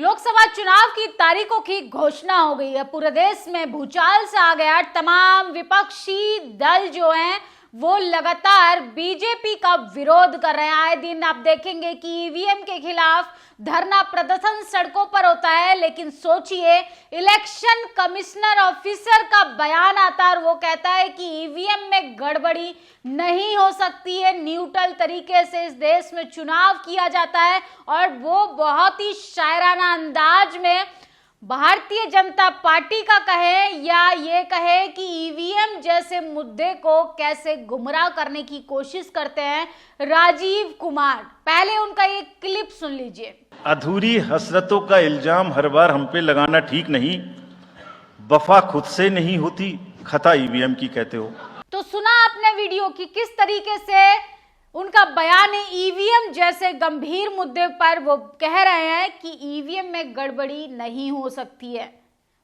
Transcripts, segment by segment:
लोकसभा चुनाव की तारीखों की घोषणा हो गई है। पूरे देश में भूचाल सा आ गया। तमाम विपक्षी दल जो हैं वो लगातार बीजेपी का विरोध कर रहे हैं। आए दिन आप देखेंगे कि ईवीएम के खिलाफ धरना प्रदर्शन सड़कों पर होता है, लेकिन सोचिए इलेक्शन कमिश्नर ऑफिसर का बयान आता है और वो कहता है कि ईवीएम में गड़बड़ी नहीं हो सकती है, न्यूट्रल तरीके से इस देश में चुनाव किया जाता है। और वो बहुत ही शायराना अंदाज में भारतीय जनता पार्टी का कहे या ये कहे कि ईवीएम जैसे मुद्दे को कैसे गुमराह करने की कोशिश करते हैं राजीव कुमार। पहले उनका ये क्लिप सुन लीजिए। अधूरी हसरतों का इल्जाम हर बार हम पे लगाना ठीक नहीं, वफा खुद से नहीं होती, खता ईवीएम की कहते हो। तो सुना आपने वीडियो की किस तरीके से उनका बयान है। ईवीएम जैसे गंभीर मुद्दे पर वो कह रहे हैं कि ईवीएम में गड़बड़ी नहीं हो सकती है।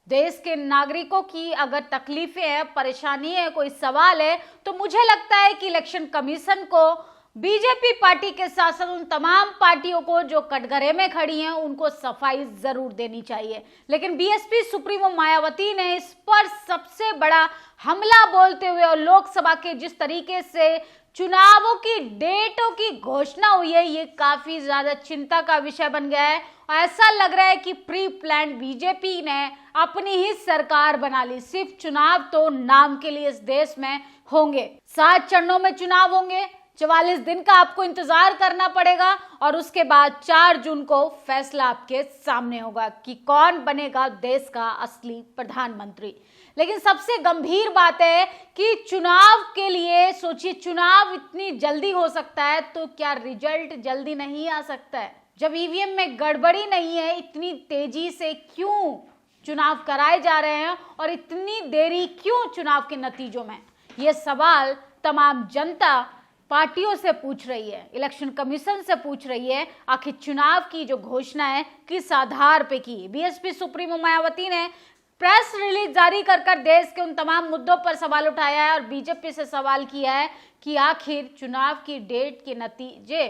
देश के नागरिकों की अगर तकलीफें हैं, परेशानी है, कोई सवाल है, तो मुझे लगता है कि इलेक्शन कमीशन को, बीजेपी पार्टी के साथ साथ उन तमाम पार्टियों को जो कटघरे में खड़ी हैं उनको सफाई जरूर देनी चाहिए। लेकिन बीएसपी सुप्रीमो मायावती ने इस पर सबसे बड़ा हमला बोलते हुए और लोकसभा के जिस तरीके से चुनावों की डेटों की घोषणा हुई है, ये काफी ज्यादा चिंता का विषय बन गया है। और ऐसा लग रहा है कि प्री प्लान बीजेपी ने अपनी ही सरकार बना ली। सिर्फ चुनाव तो नाम के लिए इस देश में होंगे। 7 चरणों में चुनाव होंगे, 44 दिन का आपको इंतजार करना पड़ेगा और उसके बाद 4 जून को फैसला आपके सामने होगा कि कौन बनेगा देश का असली प्रधानमंत्री। लेकिन सबसे गंभीर बात है कि चुनाव के लिए सोचिए, चुनाव इतनी जल्दी हो सकता है तो क्या रिजल्ट जल्दी नहीं आ सकता है? जब ईवीएम में गड़बड़ी नहीं है, इतनी तेजी से क्यों चुनाव कराए जा रहे हैं और इतनी देरी क्यों चुनाव के नतीजों में? ये सवाल तमाम जनता पार्टियों से पूछ रही है, इलेक्शन कमीशन से पूछ रही है। आखिर चुनाव की जो घोषणा है किस आधार पे की? बीएसपी सुप्रीमो मायावती ने प्रेस रिलीज जारी कर देश के उन तमाम मुद्दों पर सवाल उठाया है और बीजेपी से सवाल किया है कि आखिर चुनाव की डेट के नतीजे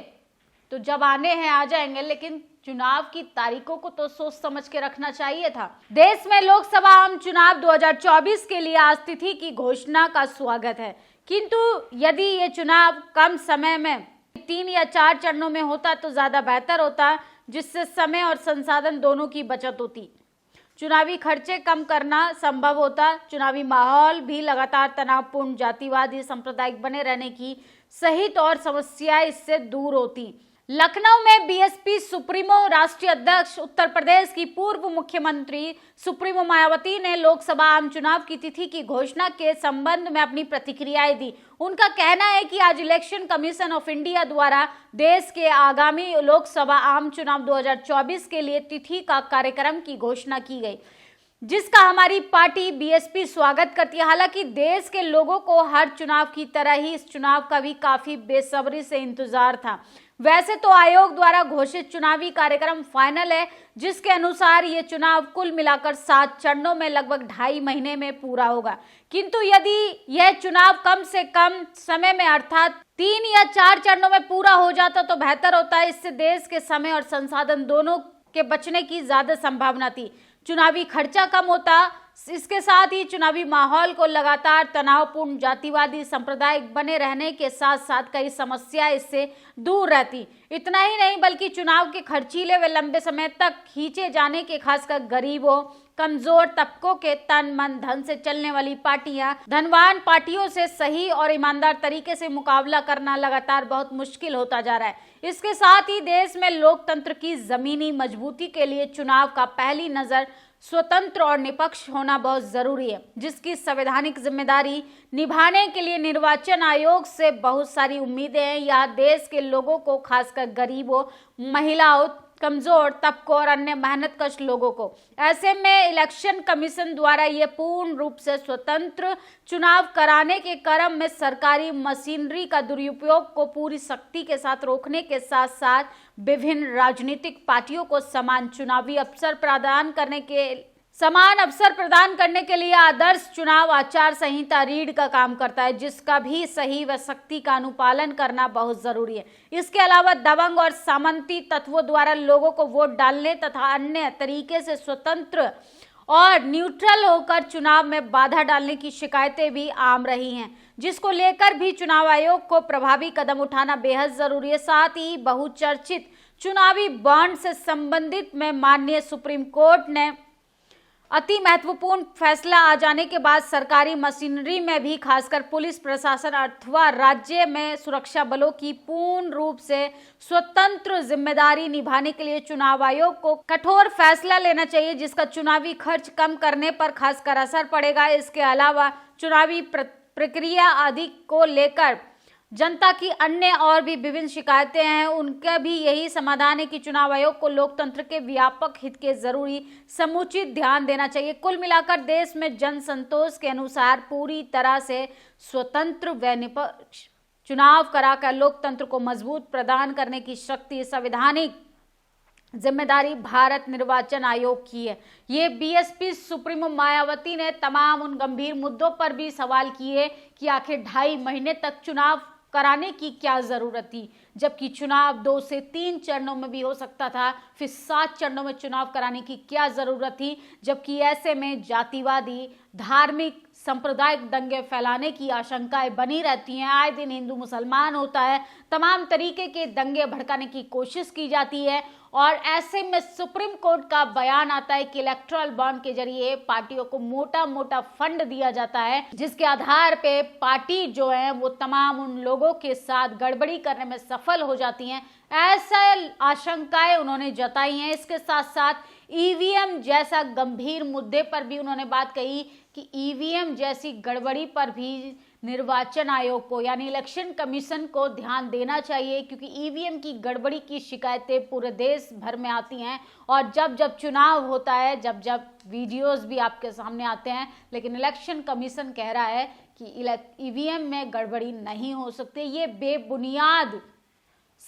तो जब आने हैं आ जाएंगे, लेकिन चुनाव की तारीखों को तो सोच समझ के रखना चाहिए था। देश में लोकसभा आम चुनाव 2024 के लिए आज तिथि की घोषणा का स्वागत है, किंतु यदि ये चुनाव कम समय में 3 या 4 चरणों में होता तो ज्यादा बेहतर होता, जिससे समय और संसाधन दोनों की बचत होती, चुनावी खर्चे कम करना संभव होता, चुनावी माहौल भी लगातार तनावपूर्ण, जातिवादी, सांप्रदायिक बने रहने की सहित और समस्याएं इससे दूर होती। लखनऊ में बीएसपी सुप्रीमो राष्ट्रीय अध्यक्ष उत्तर प्रदेश की पूर्व मुख्यमंत्री सुप्रीमो मायावती ने लोकसभा आम चुनाव की तिथि की घोषणा के संबंध में अपनी प्रतिक्रियाएं दी। उनका कहना है कि आज इलेक्शन कमीशन ऑफ इंडिया द्वारा देश के आगामी लोकसभा आम चुनाव 2024 के लिए तिथि का कार्यक्रम की घोषणा की गई, जिसका हमारी पार्टी बीएसपी स्वागत करती है। हालांकि देश के लोगों को हर चुनाव की तरह ही इस चुनाव का भी काफी बेसब्री से इंतजार था। वैसे तो आयोग द्वारा घोषित चुनावी कार्यक्रम फाइनल है, जिसके अनुसार ये चुनाव कुल मिलाकर 7 चरणों में लगभग 2.5 महीने में पूरा होगा। किंतु यदि यह चुनाव कम से कम समय में अर्थात 3 या 4 चरणों में पूरा हो जाता तो बेहतर होता है। इससे देश के समय और संसाधन दोनों के बचने की ज्यादा संभावना थी, चुनावी खर्चा कम होता, इसके साथ ही चुनावी माहौल को लगातार तनावपूर्ण, जातिवादी, सांप्रदायिक बने रहने के साथ साथ कई समस्याएं इससे दूर रहती। इतना ही नहीं बल्कि चुनाव के खर्चीले व लंबे समय तक खींचे जाने के, खासकर गरीबों, कमजोर तबकों के तन मन धन से चलने वाली पार्टियां धनवान पार्टियों से सही और ईमानदार तरीके से मुकाबला करना लगातार बहुत मुश्किल होता जा रहा है। इसके साथ ही देश में लोकतंत्र की जमीनी मजबूती के लिए चुनाव का पहली नजर स्वतंत्र और निष्पक्ष होना बहुत जरूरी है, जिसकी संवैधानिक जिम्मेदारी निभाने के लिए निर्वाचन आयोग से बहुत सारी उम्मीदें हैं। यह देश के लोगों को, खासकर गरीबों, महिलाओं, कमजोर तबकों और अन्य मेहनतकश लोगों को, ऐसे में इलेक्शन कमीशन द्वारा ये पूर्ण रूप से स्वतंत्र चुनाव कराने के क्रम में सरकारी मशीनरी का दुरुपयोग को पूरी सख्ती के साथ रोकने के साथ साथ विभिन्न राजनीतिक पार्टियों को समान चुनावी अवसर प्रदान करने के समान अवसर प्रदान करने के लिए आदर्श चुनाव आचार संहिता रीढ़ का काम करता है, जिसका भी सही व सख्ती का अनुपालन करना बहुत जरूरी है। इसके अलावा दबंग और सामंती तत्वों द्वारा लोगों को वोट डालने तथा अन्य तरीके से स्वतंत्र और न्यूट्रल होकर चुनाव में बाधा डालने की शिकायतें भी आम रही हैं, जिसको लेकर भी चुनाव आयोग को प्रभावी कदम उठाना बेहद जरूरी है। साथ ही बहुचर्चित चुनावी बॉन्ड से संबंधित में माननीय सुप्रीम कोर्ट ने अति महत्वपूर्ण फैसला आ जाने के बाद सरकारी मशीनरी में भी खासकर पुलिस प्रशासन अथवा राज्य में सुरक्षा बलों की पूर्ण रूप से स्वतंत्र जिम्मेदारी निभाने के लिए चुनाव आयोग को कठोर फैसला लेना चाहिए, जिसका चुनावी खर्च कम करने पर खासकर असर पड़ेगा। इसके अलावा चुनावी प्रक्रिया आदि को लेकर जनता की अन्य और भी विभिन्न शिकायतें हैं, उनका भी यही समाधान है कि चुनाव आयोग को लोकतंत्र के व्यापक हित के जरूरी समुचित ध्यान देना चाहिए। कुल मिलाकर देश में जन संतोष के अनुसार पूरी तरह से स्वतंत्र व निष्पक्ष चुनाव कराकर लोकतंत्र को मजबूत प्रदान करने की शक्ति संवैधानिक जिम्मेदारी भारत निर्वाचन आयोग की है। ये बीएसपी सुप्रीमो मायावती ने तमाम उन गंभीर मुद्दों पर भी सवाल किए कि आखिर 2.5 महीने तक चुनाव कराने की क्या जरूरत थी, जबकि चुनाव 2 से 3 चरणों में भी हो सकता था, फिर 7 चरणों में चुनाव कराने की क्या जरूरत थी, जबकि ऐसे में जातिवादी धार्मिक सांप्रदायिक दंगे फैलाने की आशंकाएं बनी रहती हैं। आए दिन हिंदू मुसलमान होता है, तमाम तरीके के दंगे भड़काने की कोशिश की जाती है और ऐसे में सुप्रीम कोर्ट का बयान आता है कि इलेक्टोरल बॉन्ड के जरिए पार्टियों को मोटा मोटा फंड दिया जाता है, जिसके आधार पे पार्टी जो है वो तमाम उन लोगों के साथ गड़बड़ी करने में सफल हो जाती हैं। ऐसा आशंकाएं उन्होंने जताई हैं। इसके साथ साथ ईवीएम जैसा गंभीर मुद्दे पर भी उन्होंने बात कही कि ईवीएम जैसी गड़बड़ी पर भी निर्वाचन आयोग को यानी इलेक्शन कमीशन को ध्यान देना चाहिए, क्योंकि ईवीएम की गड़बड़ी की शिकायतें पूरे देश भर में आती हैं और जब जब चुनाव होता है, जब जब वीडियोस भी आपके सामने आते हैं, लेकिन इलेक्शन कमीशन कह रहा है कि ईवीएम में गड़बड़ी नहीं हो सकती। ये बेबुनियाद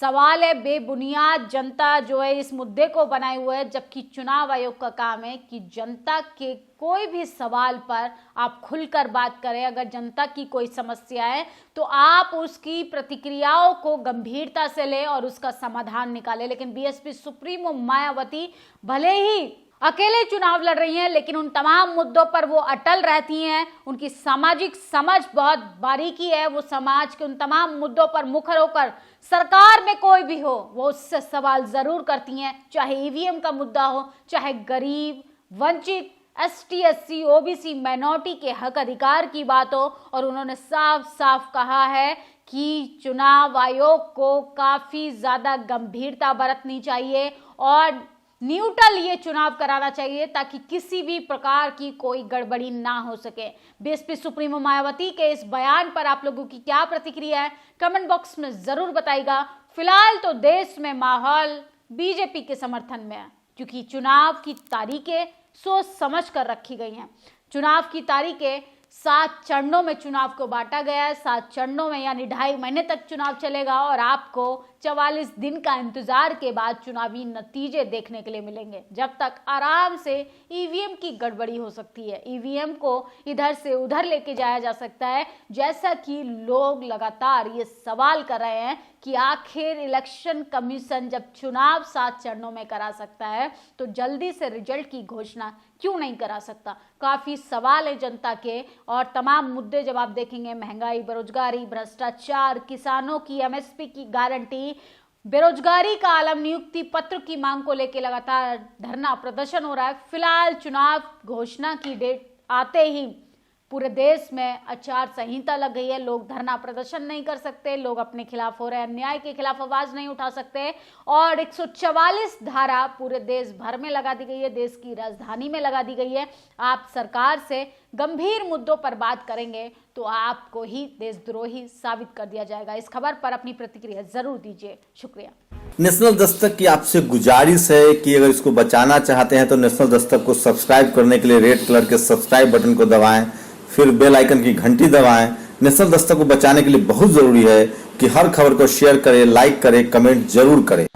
सवाल है, बेबुनियाद जनता जो है इस मुद्दे को बनाए हुए है, जबकि चुनाव आयोग का काम है कि जनता के कोई भी सवाल पर आप खुलकर बात करें। अगर जनता की कोई समस्या है तो आप उसकी प्रतिक्रियाओं को गंभीरता से लें और उसका समाधान निकालें। लेकिन बीएसपी सुप्रीमो मायावती भले ही अकेले चुनाव लड़ रही हैं, लेकिन उन तमाम मुद्दों पर वो अटल रहती हैं। उनकी सामाजिक समझ बहुत बारीकी है, वो समाज के उन तमाम मुद्दों पर मुखर होकर सरकार में कोई भी हो वो उससे सवाल जरूर करती हैं, चाहे ईवीएम का मुद्दा हो, चाहे गरीब वंचित एसटी एससी ओबीसी माइनॉरिटी के हक अधिकार की बात हो। और उन्होंने साफ साफ कहा है कि चुनाव आयोग को काफी ज्यादा गंभीरता बरतनी चाहिए और न्यूट्रल ये चुनाव कराना चाहिए ताकि किसी भी प्रकार की कोई गड़बड़ी ना हो सके। बीएसपी सुप्रीमो मायावती के इस बयान पर आप लोगों की क्या प्रतिक्रिया है, कमेंट बॉक्स में जरूर बताइएगा। फिलहाल तो देश में माहौल बीजेपी के समर्थन में है, क्योंकि चुनाव की तारीखें सोच समझ कर रखी गई हैं। चुनाव की तारीखें 7 चरणों में चुनाव को बांटा गया है। 7 चरणों में यानी 2.5 महीने तक चुनाव चलेगा और आपको 44 दिन का इंतजार के बाद चुनावी नतीजे देखने के लिए मिलेंगे। जब तक आराम से ईवीएम की गड़बड़ी हो सकती है, ईवीएम को इधर से उधर लेके जाया जा सकता है, जैसा कि लोग लगातार ये सवाल कर रहे हैं कि आखिर इलेक्शन कमीशन जब चुनाव 7 चरणों में करा सकता है तो जल्दी से रिजल्ट की घोषणा क्यों नहीं करा सकता। काफी सवाल है जनता के और तमाम मुद्दे जब आप देखेंगे, महंगाई, बेरोजगारी, भ्रष्टाचार, किसानों की एमएसपी की गारंटी, बेरोजगारी का आलम, नियुक्ति पत्र की मांग को लेकर लगातार धरना प्रदर्शन हो रहा है। फिलहाल चुनाव घोषणा की डेट आते ही पूरे देश में आचार संहिता लग गई है। लोग धरना प्रदर्शन नहीं कर सकते, लोग अपने खिलाफ हो रहे अन्याय के खिलाफ आवाज नहीं उठा सकते और 144 धारा पूरे देश भर में लगा दी गई है, देश की राजधानी में लगा दी गई है। आप सरकार से गंभीर मुद्दों पर बात करेंगे तो आपको ही देशद्रोही साबित कर दिया जाएगा। इस खबर पर अपनी प्रतिक्रिया जरूर दीजिए। शुक्रिया। नेशनल दस्तक की आपसे गुजारिश है कि अगर इसको बचाना चाहते हैं तो नेशनल दस्तक को सब्सक्राइब करने के लिए रेड कलर के सब्सक्राइब बटन को दबाएं, फिर बेल आइकन की घंटी दबाएं। नेशनल दस्तक को बचाने के लिए बहुत जरूरी है कि हर खबर को शेयर करें, लाइक करें, कमेंट जरूर करें।